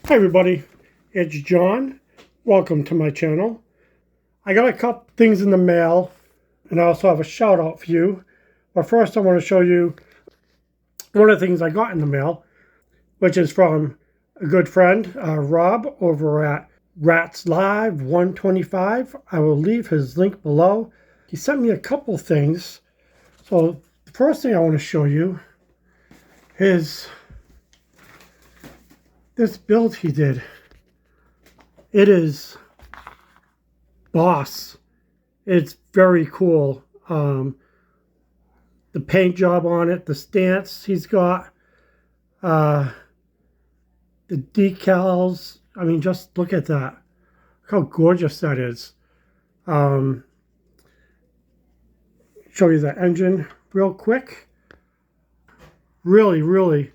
Hi everybody, it's John. Welcome to my channel. I got a couple things in the mail and I also have a shout out for you. But first I want to show you one of the things I got in the mail, which is from a good friend, Rob, over at Rats Live 125. I will leave his link below. He sent me a couple things. So the first thing I want to show you is this build he did. It is boss. It's very cool. The paint job on it, the stance he's got, the decals. I mean, just look at that. Look how gorgeous that is. Show you the engine real quick. Really, really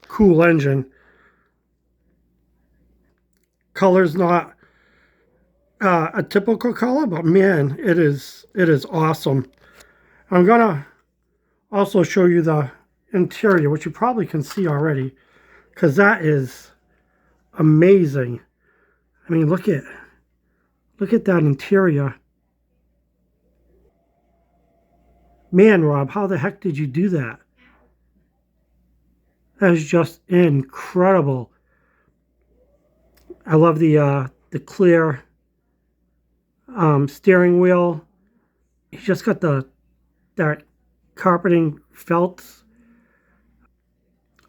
cool engine. Color's not a typical color, but man, it is awesome. I'm gonna also show you the interior, which you probably can see already, because that is amazing. I mean, look at that interior. Man, Rob, how the heck did you do that? That is just incredible. I love the clear steering wheel. He's just got that carpeting felt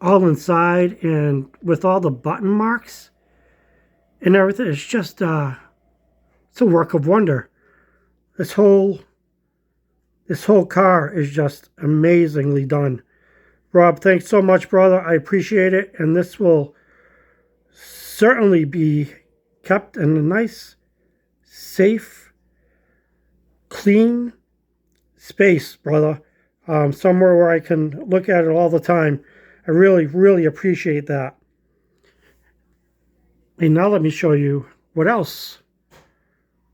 all inside, and with all the button marks and everything. It's just it's a work of wonder. This whole car is just amazingly done. Rob, thanks so much, brother. I appreciate it, and this will certainly be kept in a nice, safe, clean space, brother. Somewhere where I can look at it all the time. I really, really appreciate that. And now let me show you what else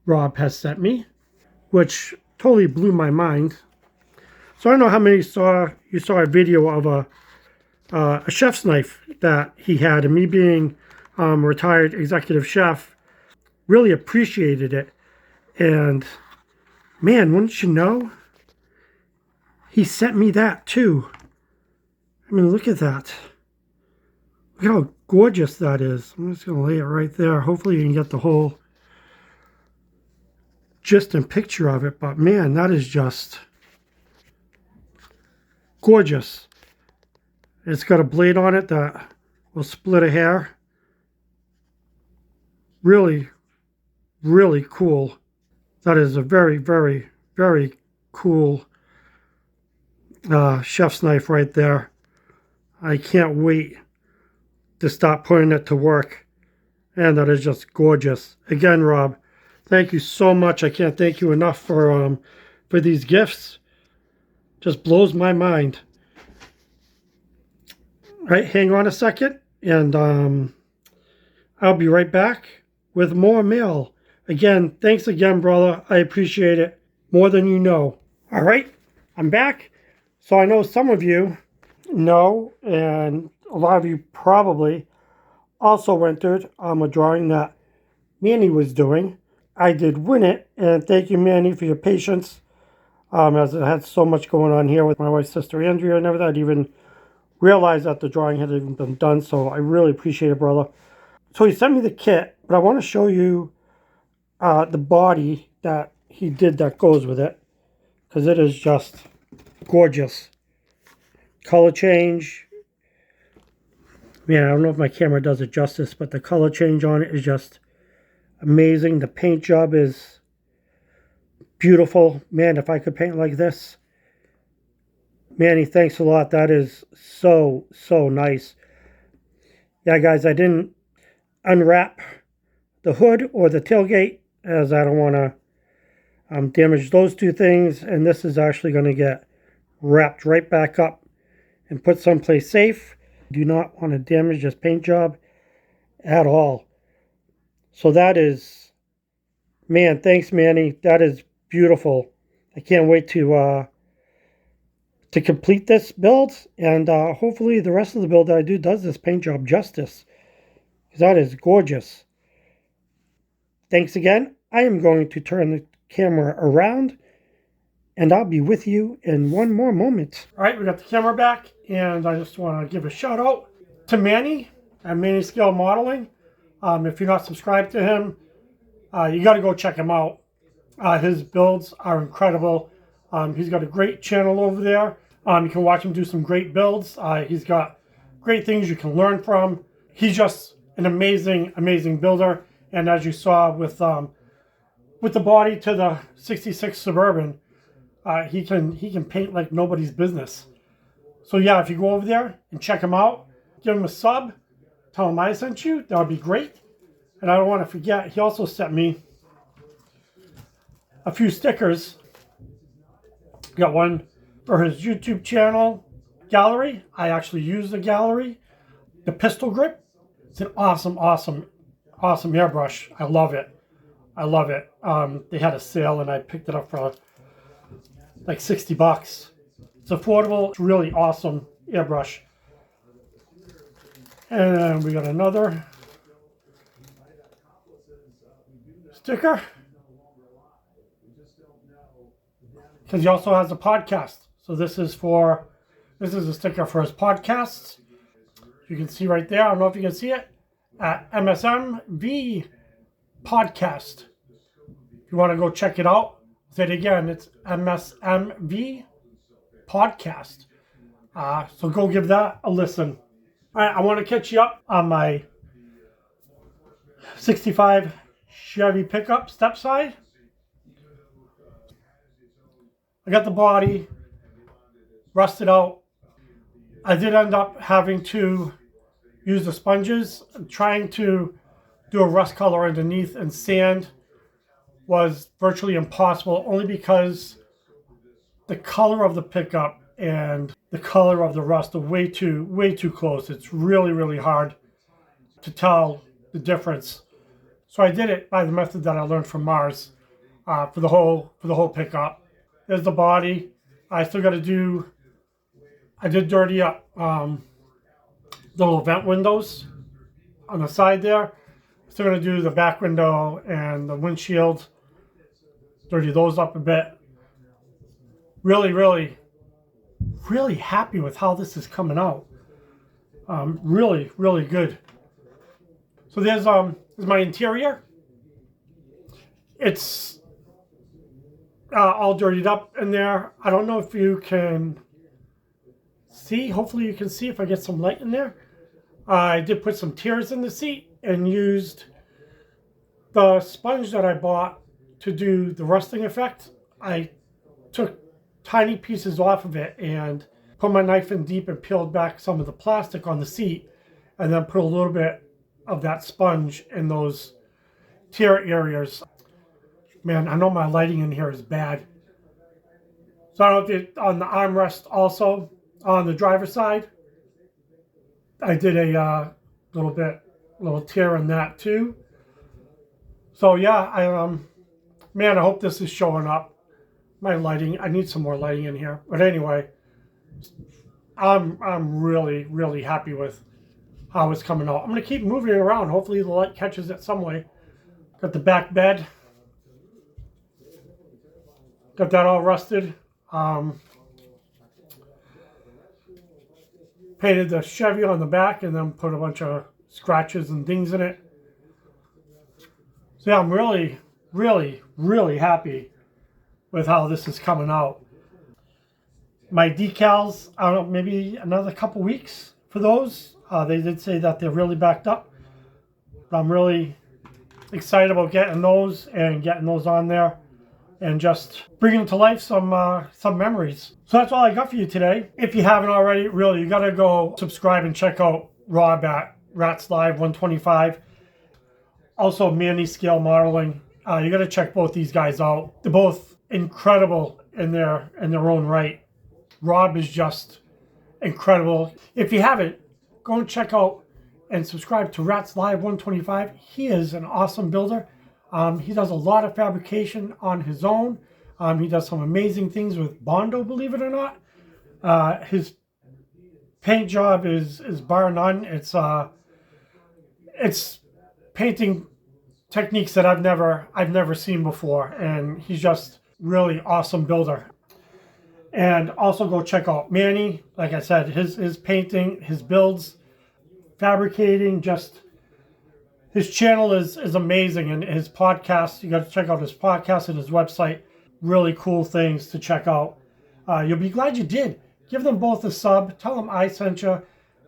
Rob has sent me, which totally blew my mind. So I don't know how many you saw a video of a chef's knife that he had, and me being a retired executive chef, really appreciated it. And man, wouldn't you know, he sent me that too. I mean, look at that. Look how gorgeous that is. I'm just going to lay it right there. Hopefully you can get the whole gist and picture of it. But man, that is just gorgeous. It's got a blade on it that will split a hair. Really, really cool. That is a very, very, very cool chef's knife right there. I can't wait to start putting it to work. And that is just gorgeous. Again, Rob, thank you so much. I can't thank you enough for these gifts. Just blows my mind. All right, hang on a second, and I'll be right back with more mail. Again, thanks again, brother. I appreciate it more than you know. All right, I'm back. So I know some of you know, and a lot of you probably also entered a drawing that Manny was doing. I did win it, and thank you, Manny, for your patience. As I had so much going on here with my wife's sister Andrea and everything, I didn't even realize that the drawing had even been done, so I really appreciate it, brother. So he sent me the kit, but I want to show you the body that he did that goes with it, because it is just gorgeous. Color change. Man, I don't know if my camera does it justice, but the color change on it is just amazing. The paint job is beautiful. Man, if I could paint like this. Manny, thanks a lot. That is so, so nice. Yeah, guys, I didn't unwrap the hood or the tailgate, as I don't want to damage those two things. And this is actually going to get wrapped right back up and put someplace safe. Do not want to damage this paint job at all. So that is, man, thanks, Manny. That is beautiful. I can't wait to complete this build, and hopefully the rest of the build that I do does this paint job justice. That is gorgeous. Thanks again. I am going to turn the camera around and I'll be with you in one more moment. All right, we got the camera back, and I just want to give a shout out to Manny at Manny Scale Modeling. If you're not subscribed to him, you got to go check him out. His builds are incredible. He's got a great channel over there. You can watch him do some great builds. He's got great things you can learn from. He's just an amazing, amazing builder. And as you saw with the body to the 66 Suburban, he can paint like nobody's business. So yeah, if you go over there and check him out, give him a sub, tell him I sent you, that would be great. And I don't want to forget, he also sent me a few stickers. Got one for his YouTube channel gallery. I actually use the gallery. The pistol grip. It's an awesome, awesome, awesome airbrush. I love it. I love it. They had a sale and I picked it up for like 60 bucks. It's affordable. It's really awesome airbrush. And we got another sticker. Because he also has a podcast. So this is a sticker for his podcasts. You can see right there. I don't know if you can see it. At MSMV Podcast. If you want to go check it out, say it again. It's MSMV Podcast. So go give that a listen. All right, I want to catch you up on my 65 Chevy pickup Stepside. I got the body rusted out. I did end up having to use the sponges. Trying to do a rust color underneath and sand was virtually impossible, only because the color of the pickup and the color of the rust are way too close. It's really, really hard to tell the difference. So I did it by the method that I learned from Mars for the whole pickup. There's the body. I still got to do. I did dirty up the little vent windows on the side there. Still going to do the back window and the windshield. Dirty those up a bit. Really, really, really happy with how this is coming out. Really, really good. So there's my interior. It's all dirtied up in there. I don't know if you can see. Hopefully you can see if I get some light in there. I did put some tears in the seat and used the sponge that I bought to do the rusting effect. I took tiny pieces off of it and put my knife in deep and peeled back some of the plastic on the seat, and then put a little bit of that sponge in those tear areas. Man, I know my lighting in here is bad. So I don't know if on the armrest also, on the driver's side, I did a little tear in that too. So yeah, man, I hope this is showing up. My lighting, I need some more lighting in here. But anyway, I'm really, really happy with how it's coming out. I'm going to keep moving it around. Hopefully the light catches it some way. Got the back bed. Got that all rusted. Painted the Chevy on the back and then put a bunch of scratches and things in it. So yeah, I'm really, really, really happy with how this is coming out. My decals, I don't know, maybe another couple weeks for those. They did say that they're really backed up. But I'm really excited about getting those on there and just bringing to life some memories. So that's all I got for you today. If you haven't already, really, you gotta go subscribe and check out Rob at Rats Live 125. Also Manny Scale Modeling. You gotta check both these guys out. They're both incredible in their own right. Rob is just incredible. If you haven't, go and check out and subscribe to Rats Live 125. He is an awesome builder. He does a lot of fabrication on his own. He does some amazing things with Bondo, believe it or not. His paint job is bar none. it's painting techniques that I've never seen before, and he's just really awesome builder. And also go check out Manny. Like I said, his painting, his builds, fabricating, just his channel is amazing, and his podcast, you got to check out his podcast and his website. Really cool things to check out. You'll be glad you did. Give them both a sub. Tell them I sent you.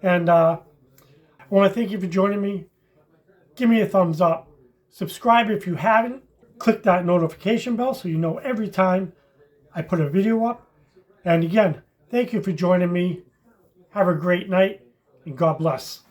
And I want to thank you for joining me. Give me a thumbs up. Subscribe if you haven't. Click that notification bell so you know every time I put a video up. And again, thank you for joining me. Have a great night, and God bless.